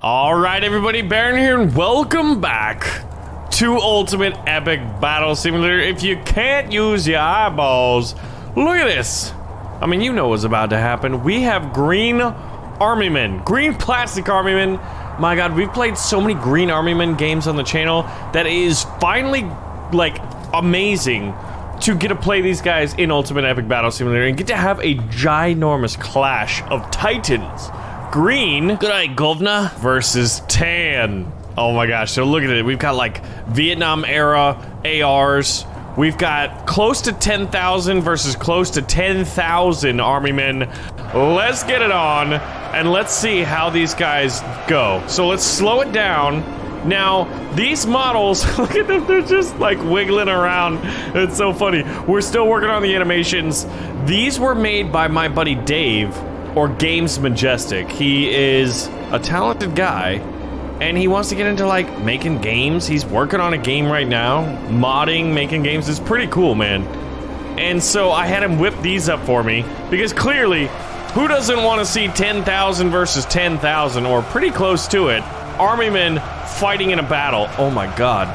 Alright everybody, Baron here and welcome back to Ultimate Epic Battle Simulator. If you can't use your eyeballs, look at this. I mean, you know what's about to happen. We have green army men, green plastic army men. My god, we've played so many green army men games on the channel that it is finally, like, amazing to get to play these guys in Ultimate Epic Battle Simulator and get to have a ginormous clash of titans. Green, good eye, governor, versus tan. Oh my gosh, so look at it. We've got like Vietnam era ARs. We've got close to 10,000 versus close to 10,000 army men. Let's get it on and let's see how these guys go. So let's slow it down. Now, these models, look at them, they're just like wiggling around. It's so funny. We're still working on the animations. These were made by my buddy Dave, or Games Majestic. He is a talented guy, and he wants to get into like making games. He's working on a game right now, modding, making games. It's pretty cool, man. And so I had him whip these up for me, because clearly, who doesn't want to see 10,000 versus 10,000, or pretty close to it, army men fighting in a battle? Oh my god.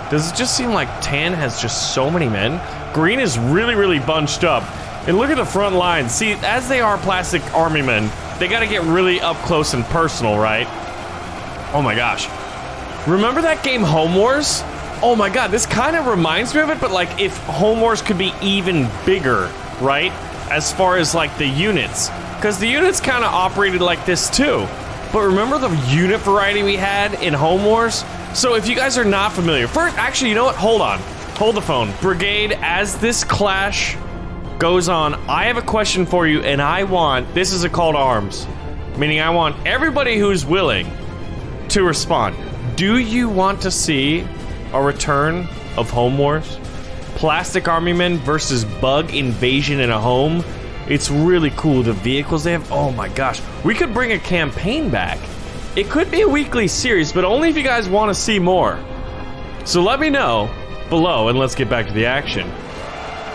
Does it just seem like tan has just so many men? Green is really, really bunched up. And look at the front lines. See, as they are plastic army men, they gotta get really up close and personal, right? Oh my gosh. Remember that game Home Wars? Oh my god, this kind of reminds me of it, but like if Home Wars could be even bigger, right? As far as like the units. Because the units kind of operated like this too. But remember the unit variety we had in Home Wars? So if you guys are not familiar, first, actually, you know what? Hold on. Hold the phone. Brigade, as this clash goes on, I have a question for you, and I want, this is a call to arms, meaning I want everybody who's willing to respond. Do you want to see a return of Home Wars? Plastic army men versus bug invasion in a home? It's really cool. The vehicles they have, oh my gosh. We could bring a campaign back. It could be a weekly series, but only if you guys want to see more. So let me know below, and let's get back to the action.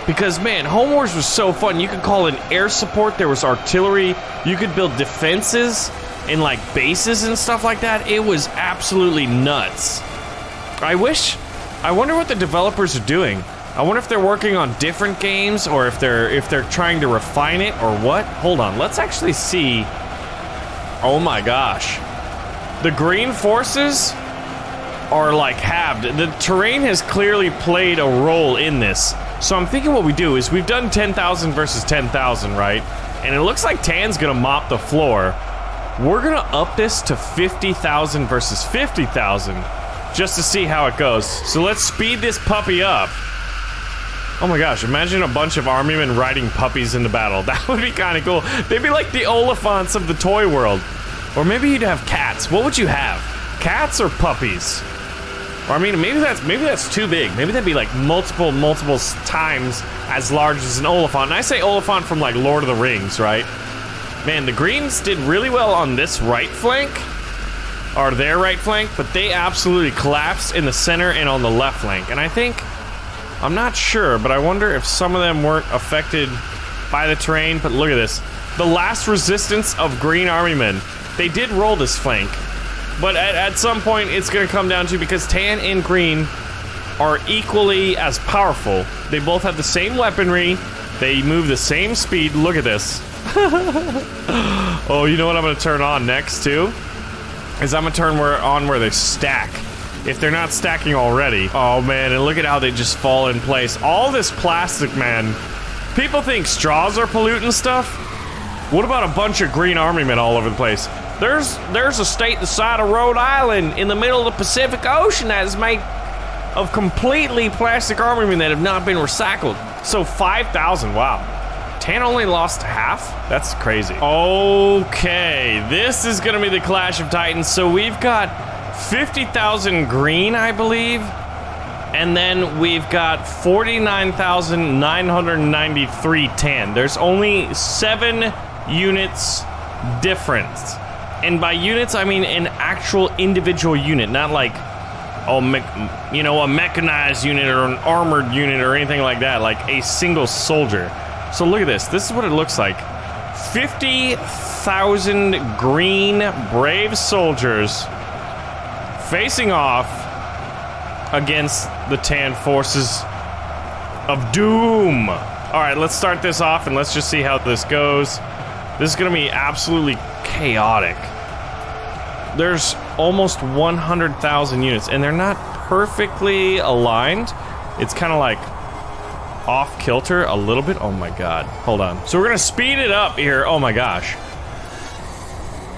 Because, man, Home Wars was so fun. You could call in air support, there was artillery, you could build defenses and, like, bases and stuff like that. It was absolutely nuts. I wonder what the developers are doing. I wonder if they're working on different games, or if they're trying to refine it, or what? Hold on, let's actually see. Oh my gosh. The green forces are, like, halved. The terrain has clearly played a role in this. So I'm thinking what we do is we've done 10,000 versus 10,000, right? And it looks like Tan's gonna mop the floor. We're gonna up this to 50,000 versus 50,000 just to see how it goes. So let's speed this puppy up. Oh my gosh, imagine a bunch of army men riding puppies into battle. That would be kind of cool. They'd be like the Oliphants of the toy world. Or maybe you'd have cats. What would you have? Cats or puppies? Or I mean, maybe that's too big. Maybe that'd be like multiple times as large as an Oliphant. And I say Oliphant from like Lord of the Rings, right? Man, the Greens did really well on this right flank, or their right flank, but they absolutely collapsed in the center and on the left flank. And I think, I'm not sure, but I wonder if some of them weren't affected by the terrain. But look at this. The last resistance of green army men. They did roll this flank. But at some point, it's going to come down to, because tan and green are equally as powerful. They both have the same weaponry. They move the same speed. Look at this. Oh, you know what I'm going to turn on next, too? Is I'm going to turn on where they stack. If they're not stacking already. Oh, man, and look at how they just fall in place. All this plastic, man. People think straws are polluting stuff. What about a bunch of green army men all over the place? There's a state the side of Rhode Island in the middle of the Pacific Ocean that is made of completely plastic army men that have not been recycled. So 5,000, wow. Tan only lost half? That's crazy. Okay, this is gonna be the Clash of Titans. So we've got 50,000 green, I believe. And then we've got 49,993 tan. There's only 7 units difference. And by units, I mean an actual individual unit, not like, oh, you know, a mechanized unit or an armored unit or anything like that, like a single soldier. So look at this. This is what it looks like. 50 100,000 green brave soldiers facing off against the tan forces of doom. All right, let's start this off and let's just see how this goes. This is gonna be absolutely chaotic. There's almost 100,000 units and they're not perfectly aligned. It's kind of like off kilter a little bit. Oh my god, hold on. So we're gonna speed it up here. Oh my gosh.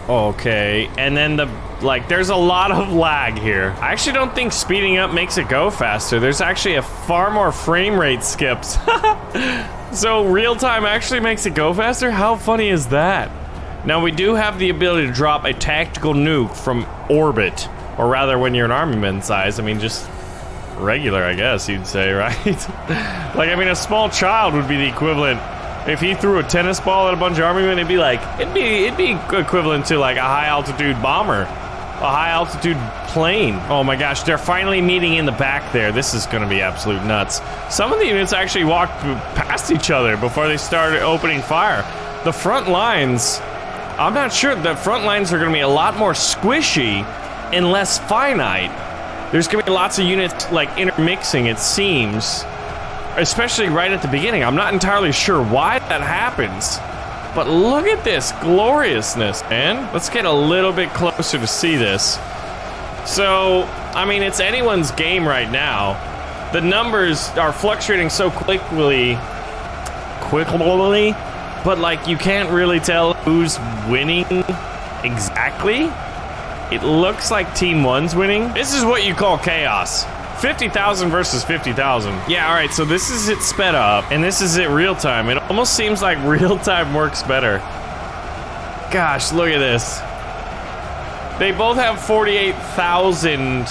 Okay, and then there's a lot of lag here. I actually don't think speeding up makes it go faster. There's actually a far more frame rate skips. So real time actually makes it go faster? How funny is that? Now we do have the ability to drop a tactical nuke from orbit, or rather when you're an armament size, I mean just regular, I guess you'd say, right? Like, I mean, a small child would be the equivalent. If he threw a tennis ball at a bunch of armament, it'd be equivalent to like a high altitude bomber, a high altitude plane. Oh my gosh, they're finally meeting in the back there. This is gonna be absolute nuts. Some of the units actually walked past each other before they started opening fire. The front lines, I'm not sure. The front lines are gonna be a lot more squishy and less finite. There's gonna be lots of units like intermixing, it seems. Especially right at the beginning. I'm not entirely sure why that happens. But look at this gloriousness, man. Let's get a little bit closer to see this. So, I mean, it's anyone's game right now. The numbers are fluctuating so quickly, but like you can't really tell who's winning exactly. It looks like Team 1's winning. This is what you call chaos. 50,000 versus 50,000. Yeah, all right, so this is it sped up, and this is it real time. It almost seems like real time works better. Gosh, look at this. They both have 48,000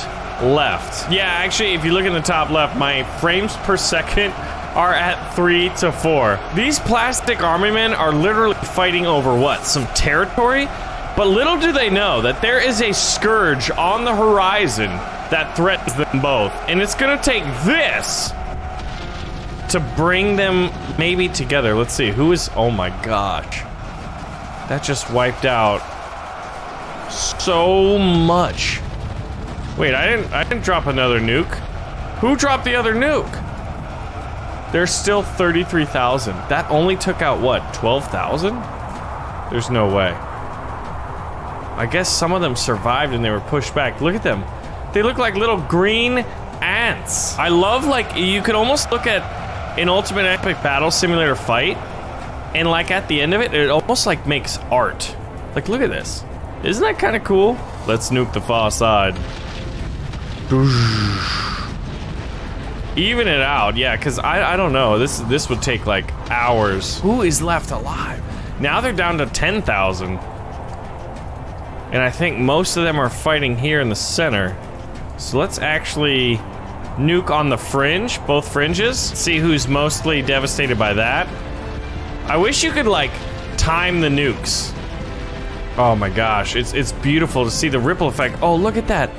left. Yeah, actually, if you look in the top left, my frames per second are at 3 to 4. These plastic army men are literally fighting over what? Some territory? But little do they know that there is a scourge on the horizon that threatens them both. And it's gonna take this to bring them maybe together. Let's see, who is, oh my gosh. That just wiped out so much. Wait, I didn't drop another nuke. Who dropped the other nuke? There's still 33,000. That only took out what, 12,000? There's no way. I guess some of them survived and they were pushed back. Look at them. They look like little green ants. I love, like, you could almost look at an Ultimate Epic Battle Simulator fight, and like at the end of it, it almost like makes art. Like, look at this. Isn't that kind of cool? Let's nuke the far side. Even it out, yeah, because I don't know. This would take like hours. Who is left alive? Now they're down to 10,000. And I think most of them are fighting here in the center. So let's actually nuke on the fringe, both fringes. See who's mostly devastated by that. I wish you could like time the nukes. Oh my gosh, it's beautiful to see the ripple effect. Oh, look at that.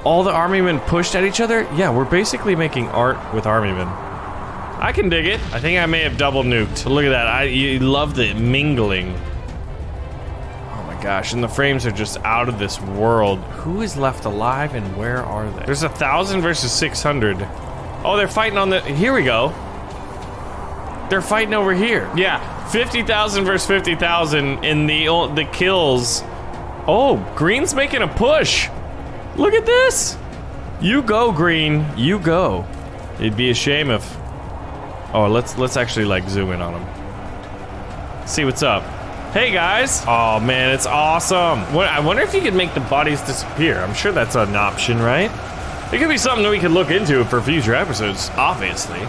All the army men pushed at each other. Yeah, we're basically making art with army men. I can dig it. I think I may have double nuked. Look at that, you love the mingling. Gosh, and the frames are just out of this world. Who is left alive and where are they? There's 1,000 versus 600. Oh, they're fighting on the, here we go. They're fighting over here. Yeah, 50,000 versus 50,000 in the kills. Oh, green's making a push. Look at this. You go, green, you go. It'd be a shame if, oh, let's actually like zoom in on them. See what's up. Hey guys! Oh man, it's awesome. I wonder if you could make the bodies disappear. I'm sure that's an option, right? It could be something that we could look into for future episodes, obviously.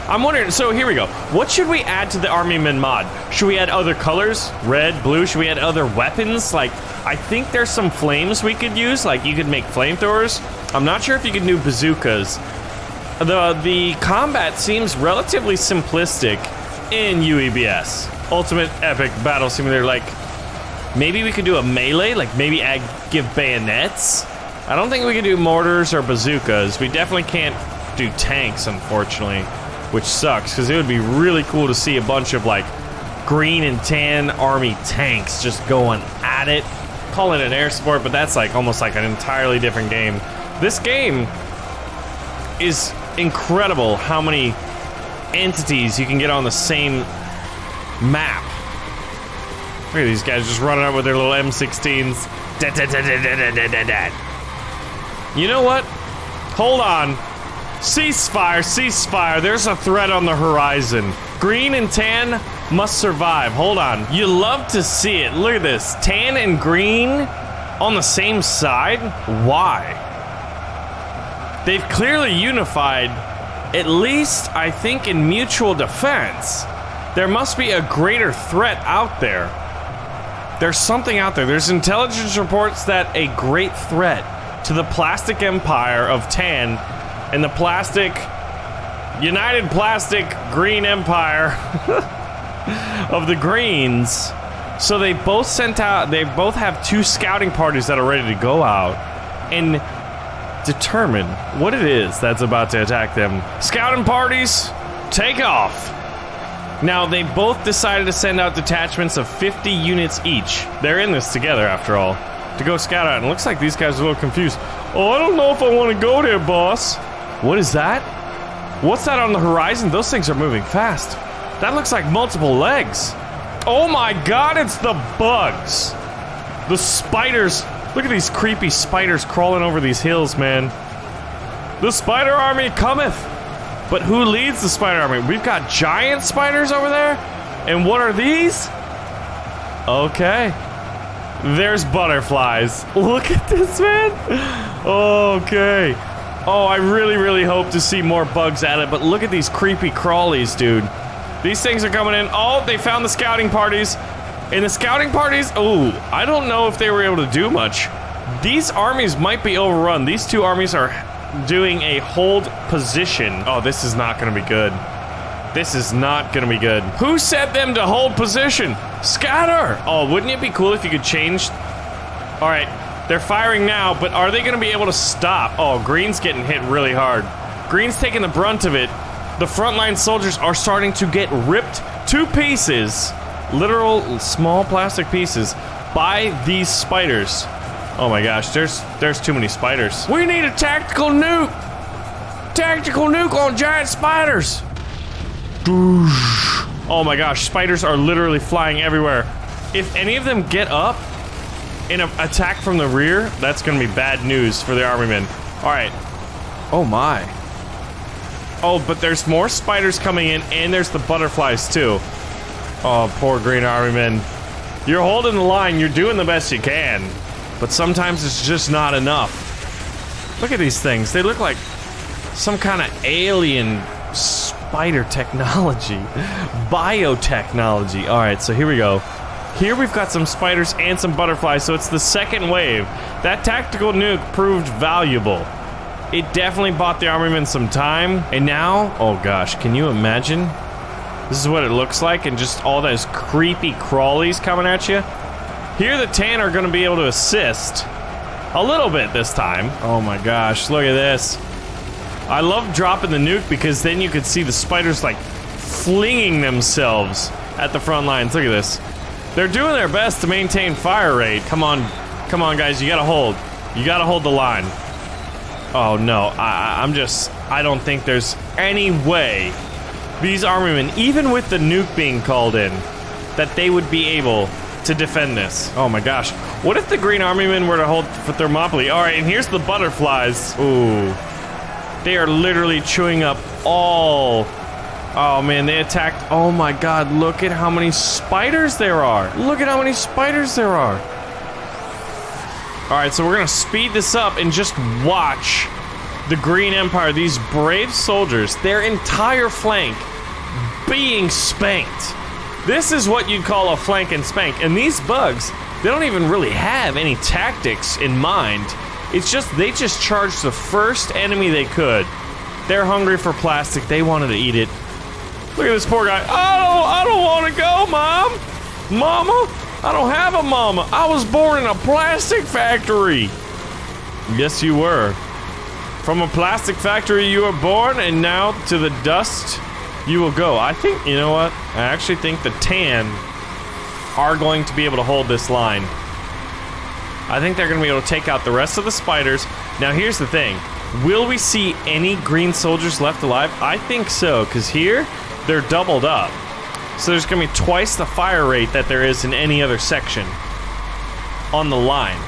I'm wondering, so here we go. What should we add to the Army Men mod? Should we add other colors? Red, blue? Should we add other weapons? Like, I think there's some flames we could use. Like, you could make flamethrowers. I'm not sure if you could do bazookas. The combat seems relatively simplistic in UEBS. Ultimate Epic Battle Simulator, like, maybe we could do a melee, like maybe give bayonets. I don't think we can do mortars or bazookas. We definitely can't do tanks, unfortunately, which sucks, because it would be really cool to see a bunch of, like, green and tan army tanks just going at it. Call it an air support, but that's like almost like an entirely different game. This game is incredible how many entities you can get on the same map. Look at these guys just running up with their little M16s. You know what? Hold on. Ceasefire, ceasefire. There's a threat on the horizon. Green and tan must survive. Hold on. You love to see it. Look at this. Tan and green on the same side? Why? They've clearly unified, at least I think in mutual defense. There must be a greater threat out there. There's something out there. There's intelligence reports that a great threat to the plastic empire of tan and the United Plastic Green Empire of the Greens. So they both have 2 scouting parties that are ready to go out and determine what it is that's about to attack them. Scouting parties, take off. Now, they both decided to send out detachments of 50 units each. They're in this together, after all, to go scout out. And it looks like these guys are a little confused. Oh, I don't know if I want to go there, boss. What is that? What's that on the horizon? Those things are moving fast. That looks like multiple legs. Oh my god, it's the bugs. The spiders. Look at these creepy spiders crawling over these hills, man. The spider army cometh. But who leads the spider army? We've got giant spiders over there? And what are these? Okay. There's butterflies. Look at this, man. Okay. Oh, I really, really hope to see more bugs at it, but look at these creepy crawlies, dude. These things are coming in. Oh, they found the scouting parties. And the scouting parties, oh, I don't know if they were able to do much. These armies might be overrun. These 2 armies are doing a hold position. Oh, this is not going to be good. This is not going to be good. Who set them to hold position? Scatter! Oh, wouldn't it be cool if you could change? All right, they're firing now, but are they going to be able to stop? Oh, green's getting hit really hard. Green's taking the brunt of it. The frontline soldiers are starting to get ripped to pieces, literal small plastic pieces, by these spiders. Oh my gosh, there's too many spiders. We need a tactical nuke! Tactical nuke on giant spiders! Oh my gosh, spiders are literally flying everywhere. If any of them get up in an attack from the rear, that's gonna be bad news for the armymen. Alright. Oh my. Oh, but there's more spiders coming in, and there's the butterflies too. Oh, poor green armymen. You're holding the line, you're doing the best you can. But sometimes it's just not enough. Look at these things. They look like some kind of alien spider technology. Biotechnology. Alright, so here we go. Here we've got some spiders and some butterflies, so it's the second wave. That tactical nuke proved valuable. It definitely bought the armymen some time. And now, oh gosh, can you imagine? This is what it looks like, and just all those creepy crawlies coming at you. Here the tan are going to be able to assist a little bit this time. Oh my gosh, look at this. I love dropping the nuke because then you could see the spiders like flinging themselves at the front lines. Look at this. They're doing their best to maintain fire rate. Come on guys, you gotta hold. You gotta hold the line. Oh no, I don't think there's any way these armymen, even with the nuke being called in, that they would be able to defend this. Oh my gosh. What if the green armymen were to hold for Thermopylae? Alright, and here's the butterflies. Ooh. They are literally chewing up all... Oh man, they attacked... Oh my god, look at how many spiders there are. Look at how many spiders there are. Alright, so we're gonna speed this up and just watch the Green Empire, these brave soldiers, their entire flank being spanked. This is what you'd call a flank and spank. And these bugs, they don't even really have any tactics in mind. It's just, they just charged the first enemy they could. They're hungry for plastic. They wanted to eat it. Look at this poor guy. I don't want to go, Mom. Mama, I don't have a mama. I was born in a plastic factory. Yes, you were. From a plastic factory you were born, and now to the dust you will go. I think, you know what? I actually think the tan are going to be able to hold this line. I think they're going to be able to take out the rest of the spiders. Now, here's the thing. Will we see any green soldiers left alive? I think so, because here, they're doubled up. So there's going to be twice the fire rate that there is in any other section on the line.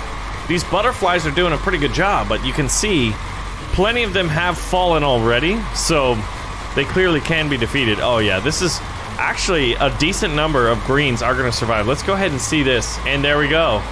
These butterflies are doing a pretty good job, but you can see plenty of them have fallen already, so they clearly can be defeated. Oh yeah, this is actually a decent number of greens are going to survive. Let's go ahead and see this, and there we go.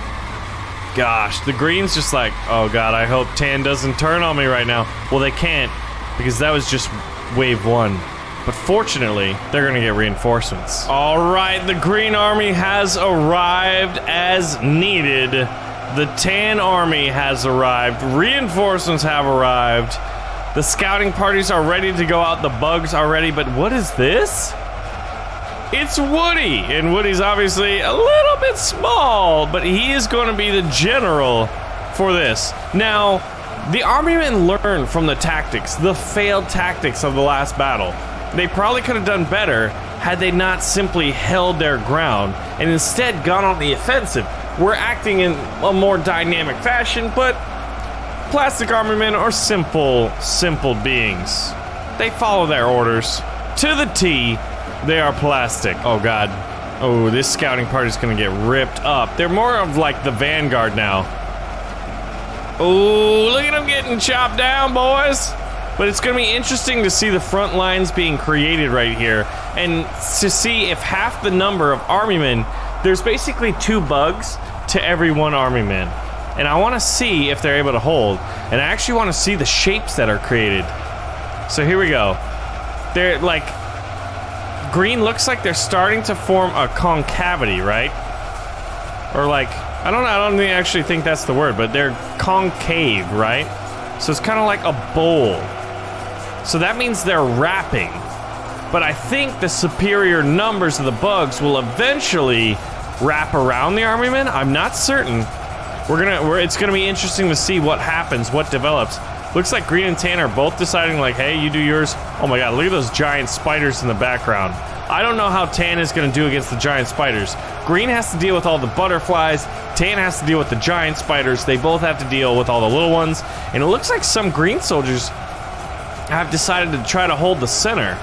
Gosh, the green's just like, oh god, I hope tan doesn't turn on me right now. Well, they can't, because that was just wave 1. But fortunately, they're gonna get reinforcements. All right, the green army has arrived as needed. The tan army has arrived. Reinforcements have arrived. The scouting parties are ready to go out. The bugs are ready, but what is this? It's Woody, and Woody's obviously a little bit small, but he is going to be the general for this. Now, the army men learned from the tactics, the failed tactics of the last battle. They probably could have done better had they not simply held their ground and instead gone on the offensive. We're acting in a more dynamic fashion, but plastic army men are simple beings. They follow their orders to the T. They are plastic. Oh god. Oh, this scouting party is gonna get ripped up. They're more of like the vanguard now. Oh, look at them getting chopped down, boys. But it's gonna be interesting to see the front lines being created right here and to see if half the number of army men, there's basically 2 bugs to every 1 army man. And I wanna see if they're able to hold. And I actually wanna see the shapes that are created. So here we go. They're like, green looks like they're starting to form a concavity, right? Or like, I don't actually think that's the word, but they're concave, right? So it's kind of like a bowl. So that means they're wrapping. But I think the superior numbers of the bugs will eventually wrap around the army men. I'm not certain. It's gonna be interesting to see what happens, what develops. Looks like green and tan are both deciding like, hey, you do yours. Oh my god, look at those giant spiders in the background. I don't know how tan is gonna do against the giant spiders. Green has to deal with all the butterflies. Tan has to deal with the giant spiders. They both have to deal with all the little ones. And it looks like some green soldiers have decided to try to hold the center.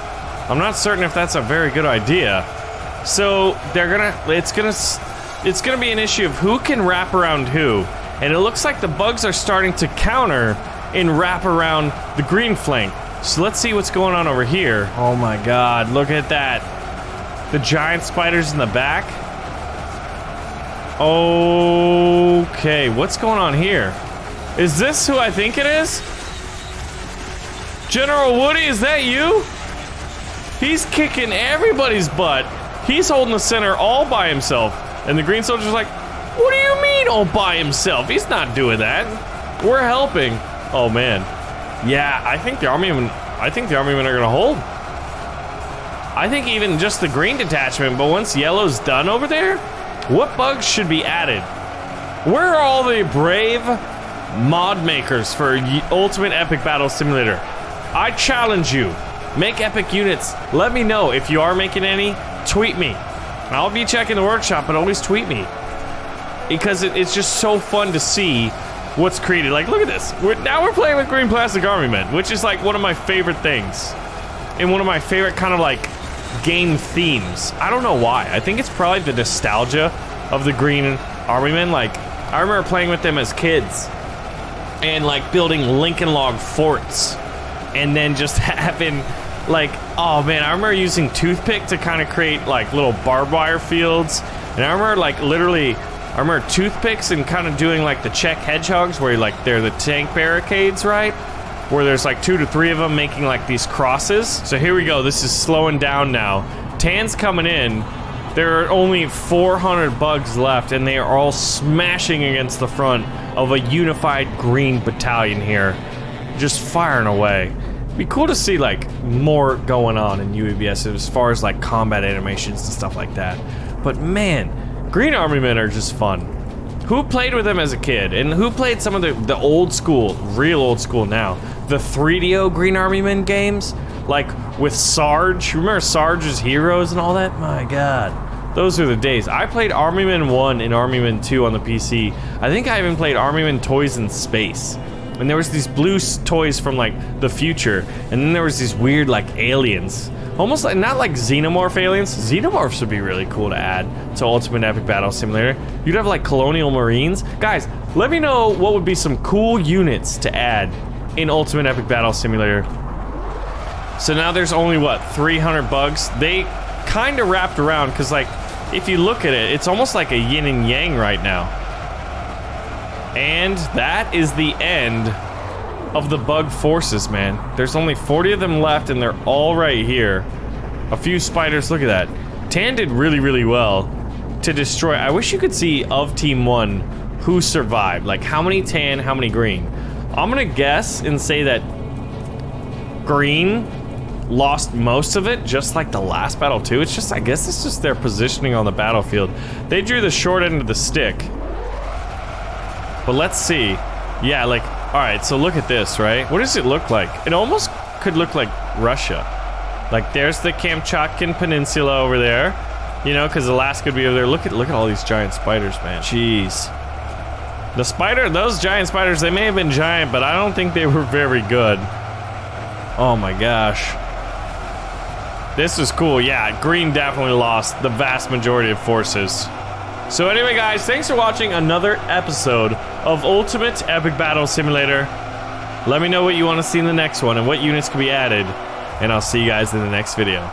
I'm not certain if that's a very good idea. So it's gonna be an issue of who can wrap around who. And it looks like the bugs are starting to counter and wrap around the green flank. So let's see what's going on over here. Oh my god, look at that. The giant spiders in the back. Okay, what's going on here? Is this who I think it is? General Woody, is that you? He's kicking everybody's butt. He's holding the center all by himself. And the green soldier's like, what do you mean all by himself? He's not doing that. We're helping. Oh man. Yeah, I think the army men are gonna hold. I think even just the green detachment, but once yellow's done over there, what bugs should be added? Where are all the brave mod makers for Ultimate Epic Battle Simulator? I challenge you. Make epic units. Let me know if you are making any. Tweet me. I'll be checking the workshop, but always tweet me. Because it's just so fun to see what's created. Like, look at this. Now we're playing with green plastic army men, which is like one of my favorite things. And one of my favorite kind of like game themes. I don't know why. I think it's probably the nostalgia of the green army men. Like, I remember playing with them as kids and like building Lincoln log forts and then just having like, oh man, I remember using toothpick to kind of create like little barbed wire fields. And I remember like literally, I remember toothpicks and kind of doing like the Czech hedgehogs where like they're the tank barricades, right? Where there's like 2 to 3 of them making like these crosses. So here we go, this is slowing down now. Tan's coming in. There are only 400 bugs left and they are all smashing against the front of a unified green battalion here. Just firing away. It'd be cool to see like more going on in UEBS as far as like combat animations and stuff like that. But man, green army men are just fun. Who played with them as a kid? And who played some of the old school, real old school now? The 3DO Green Army Men games? like with Sarge. Remember Sarge's Heroes and all that? My god. Those are the days. I played Army Men 1 and Army Men 2 on the PC. I think I even played Army Men Toys in Space. And there was these blue toys from like the future, and then there was these weird like aliens. Almost like, not like xenomorph aliens. Xenomorphs would be really cool to add to Ultimate Epic Battle Simulator. You'd have like Colonial Marines. Guys, let me know what would be some cool units to add in Ultimate Epic Battle Simulator. So now there's only, what, 300 bugs? They kind of wrapped around, because like, if you look at it, it's almost like a yin and yang right now. And that is the end of the bug forces, man. There's only 40 of them left, and they're all right here. A few spiders, look at that. Tan did really, really well to destroy. I wish you could see of Team 1 who survived. Like, how many tan, how many green? I'm gonna guess and say that green lost most of it, just like the last battle too. It's just, I guess it's just their positioning on the battlefield. They drew the short end of the stick. But let's see. Yeah, like, alright, so look at this, right? What does it look like? It almost could look like Russia. Like, there's the Kamchatkan Peninsula over there. You know, because Alaska would be over there. Look at all these giant spiders, man. Jeez. The spider, those giant spiders, they may have been giant, but I don't think they were very good. Oh my gosh. This is cool. Yeah, green definitely lost the vast majority of forces. So anyway, guys, thanks for watching another episode of Ultimate Epic Battle Simulator. Let me know what you want to see in the next one and what units can be added, and I'll see you guys in the next video.